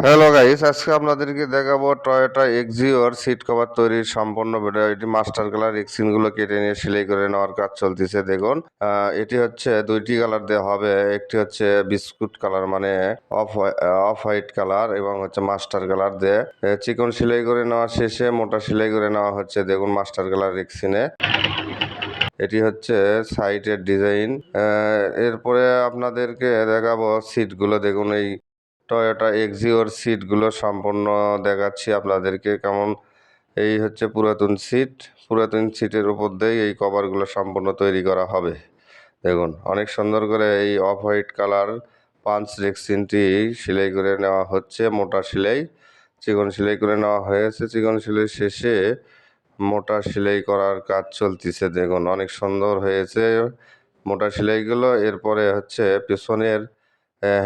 Hello guys, আজকে আপনাদেরকে দেখাবো টয়োটা এক্সিওর সিট কভার তৈরির সম্পূর্ণ ভিডিও। এটি মাস্টার কালার রেক্সিন গুলো কেটে নিয়ে সেলাই করে নেওয়ার কাজ চলতেছে। দেখুন, এটি হচ্ছে দুইটি কালার দেওয়া হবে। একটি হচ্ছে বিস্কুট কালার, মানে অফ অফ হোয়াইট কালার, এবং হচ্ছে মাস্টার কালার দিয়ে চিকন সেলাই করে নেওয়া শেষে মোটা সেলাই করে নেওয়া হচ্ছে। দেখুন, মাস্টার কালার রেক্সিনে এটি হচ্ছে সাইটের ডিজাইন। এরপরে আপনাদেরকে দেখাবো সিটগুলো। দেখুন, এই টয়োটা এক্সিওর সিটগুলো সম্পূর্ণ দেখাচ্ছি আপনাদেরকে কেমন। এই হচ্ছে পুরাতন সিট। পুরাতন সিটের উপর দিয়ে এই কভারগুলো সম্পূর্ণ তৈরি করা হবে। দেখুন, অনেক সুন্দর করে এই অফ হোয়াইট কালার পাঞ্চ রেক্সিনটি সেলাই করে নেওয়া হচ্ছে। মোটা সেলাই, চিকন সেলাই করে নেওয়া হয়েছে। চিকন সেলাই শেষে মোটা সেলাই করার কাজ চলতেছে। দেখুন, অনেক সুন্দর হয়েছে মোটা সেলাইগুলো। এরপরে হচ্ছে পেছনের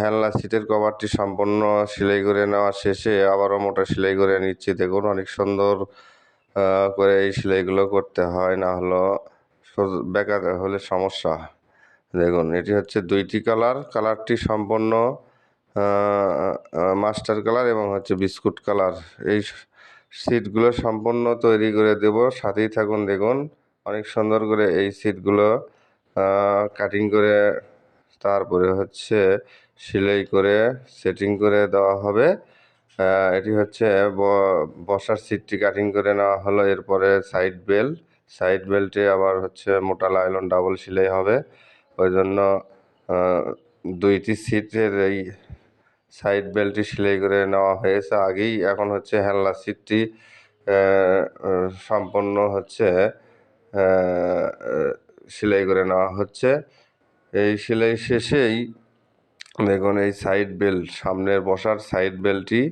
হেলনা সিটের কভারটি সম্পূর্ণ সেলাই করে নেওয়া শেষে আবারও মোটা সেলাই করে নিচ্ছি। দেখুন, অনেক সুন্দর করে এই সেলাইগুলো করতে হয়, না হলো বেকার হলে সমস্যা। দেখুন, এটি হচ্ছে দুইটি কালার। কালারটি সম্পূর্ণ মাস্টার কালার এবং হচ্ছে বিস্কুট কালার। এই সিটগুলো সম্পূর্ণ তৈরি করে দেব, সাথেই থাকুন। দেখুন, অনেক সুন্দর করে এই সিটগুলো কাটিং করে তারপরে হচ্ছে সেলাই করে সেটিং করে দেওয়া হবে। এটি হচ্ছে বসার সিটটি কাটিং করে নেওয়া হলো। এরপরে সাইড বেল্টে আবার হচ্ছে মোটা লাইলন ডাবল সেলাই হবে। ওই জন্য দুইটি সিটের এই সাইড বেল্টটি সেলাই করে নেওয়া হয়েছে আগেই। এখন হচ্ছে হেলনা সিটটি সম্পূর্ণ হচ্ছে সেলাই করে নেওয়া হচ্ছে। এই সেলাই শেষেই দেখুন, এই সাইড বেল্ট, সামনের বসার সাইড বেল্টটি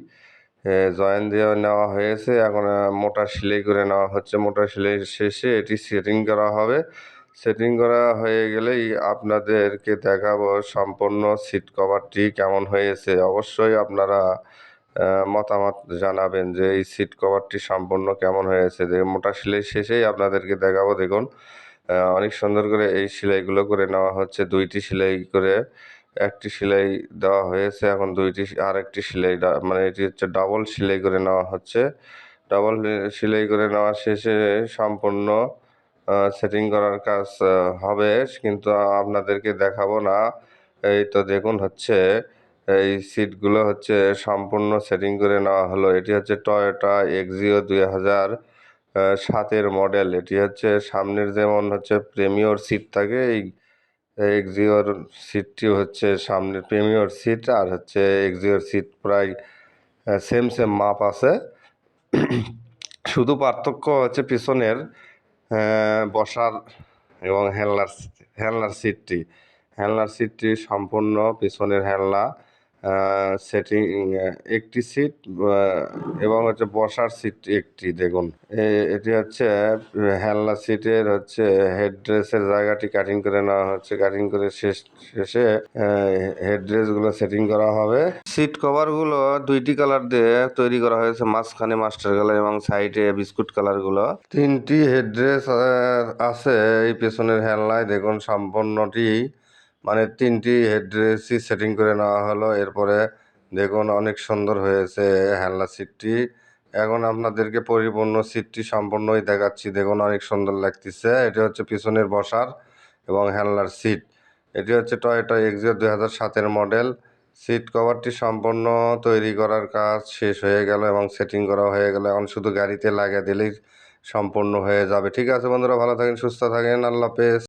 জয়েন দিয়ে নেওয়া হয়েছে। এখন মোটা সেলাই করে নেওয়া হচ্ছে। মোটা সেলাই শেষে এটি সেটিং করা হবে। সেটিং করা হয়ে গেলেই আপনাদেরকে দেখাবো সম্পূর্ণ সিট কভারটি কেমন হয়েছে। অবশ্যই আপনারা মতামত জানাবেন যে এই সিট কভারটি সম্পূর্ণ কেমন হয়েছে। মোটা সেলাই শেষেই আপনাদেরকে দেখাবো। দেখুন, অনেক সুন্দর করে এই সেলাইগুলো করে নেওয়া হচ্ছে। দুইটি সেলাই করে একটি সেলাই দেওয়া হয়েছে, এখন দুইটি আরেকটি সেলাই, মানে এটি হচ্ছে ডাবল সেলাই করে নেওয়া হচ্ছে। ডাবল সেলাই করে নেওয়া শেষে সম্পূর্ণ সেটিং করার কাজ হবে, কিন্তু আপনাদেরকে দেখাবো না। এই তো দেখুন, হচ্ছে এই সিটগুলো হচ্ছে সম্পূর্ণ সেটিং করে নেওয়া হলো। এটি হচ্ছে টয়োটা এক্সিও 2007-এর মডেল। এটি হচ্ছে সামনের যেমন হচ্ছে প্রিমিয়র সিট থাকে, এই এক্সিওর সিটটি হচ্ছে সামনের প্রিমিয়র সিট, আর হচ্ছে এক্সিওর সিট প্রায় সেম সেম মাপ আছে। শুধু পার্থক্য হচ্ছে পিছনের বসার এবং হেলনার সিটটি সম্পূর্ণ পিছনের হেলনা সেটিং একটি সিট, এবং হচ্ছে বসার সিট একটি। দেখুন, এটি হচ্ছে হেলনা সিটের হচ্ছে হেডরেসের জায়গাটি কাটিং করে নেওয়া হচ্ছে। কাটিং করে শেষে হেডরেসগুলো সেটিং করা হবে। সিট কভারগুলো দুইটি কালার দিয়ে তৈরি করা হয়েছে, মাঝখানে মাস্টার কালার এবং সাইডে বিস্কুট কালারগুলো। তিনটি হেডরেস আছে এই পেছনের হেলনায়। দেখুন, সম্পূর্ণটি মানে তিনটি হেডরেসই সেটিং করে নেওয়া হলো। এরপরে দেখুন, অনেক সুন্দর হয়েছে হেলনা সিটটি। এখন আপনাদেরকে পরিপূর্ণ সিটটি সম্পূর্ণই দেখাচ্ছি। দেখুন, অনেক সুন্দর লাগতেছে। এটি হচ্ছে পিছনের বসার এবং হেলনার সিট। এটি হচ্ছে টয়োটা এক্সিও 2007-এর মডেল। সিট কভারটি সম্পূর্ণ তৈরি করার কাজ শেষ হয়ে গেল এবং সেটিং করা হয়ে গেল। এখন শুধু গাড়িতে লাগিয়ে দিলেই সম্পূর্ণ হয়ে যাবে। ঠিক আছে বন্ধুরা, ভালো থাকেন, সুস্থ থাকেন, আল্লাহ হাফেজ।